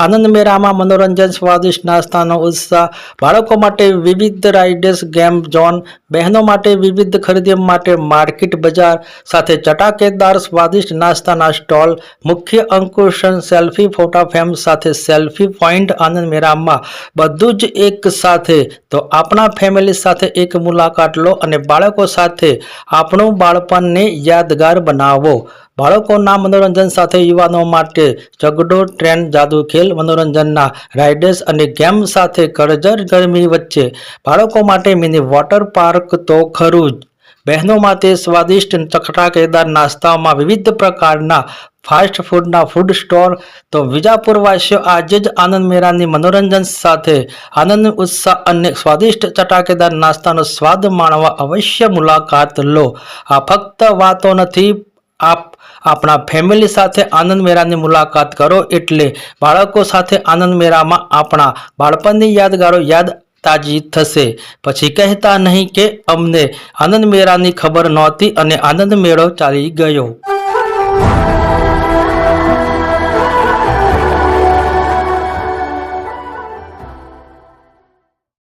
આનંદ મેળામાં મનોરંજન, સ્વાદિષ્ટ નાસ્તાનો ઉત્સાહ, બાળકો માટે વિવિધ રાઇડ્સ, ગેમ ઝોન, બહેનો માટે વિવિધ ખરીદી માટે માર્કેટ બજાર સાથે ચટાકેદાર સ્વાદિષ્ટ નાસ્તાના સ્ટોલ, મુખ્ય આકર્ષણ સેલ્ફી ફોટા ફ્રેમ સાથે સેલ્ફી પોઈન્ટ આનંદ મેળામાં બધું જ એક સાથે। તો આપણા ફેમિલી સાથે એક મુલાકાત લો અને બાળકો સાથે આપણું બાળપણને યાદગાર બનાવો। બાળકોના મનોરંજન સાથે યુવાનો માટે ચગડો ટ્રેન, જાદુ ખેલ, મનોરંજનના રાઇડ્સ અને ગેમ સાથે કડઝર ગરમી વચ્ચે બાળકો માટે મિની વોટર પાર્ક તો ખરું જ। બહેનો માટે સ્વાદિષ્ટ ચટાકેદાર નાસ્તાઓમાં વિવિધ પ્રકારના ફાસ્ટ ફૂડના ફૂડ સ્ટોર। તો વિજાપુરવાસીઓ આજે જ આનંદ મેળાની મનોરંજન સાથે આનંદ, ઉત્સાહ અને સ્વાદિષ્ટ ચટાકેદાર નાસ્તાનો સ્વાદ માણવા અવશ્ય મુલાકાત લો। આ ફક્ત વાતો નથી, આપ આપણા ફેમિલી સાથે આનંદ મેળાની મુલાકાત કરો એટલે બાળકો સાથે આનંદ મેળામાં આપણા બાળપણની યાદગારો યાદ તાજી થશે। પછી કહેતા નહીં કે અમને આનંદ મેળાની ખબર નહોતી અને આનંદ મેળો ચાલી ગયો।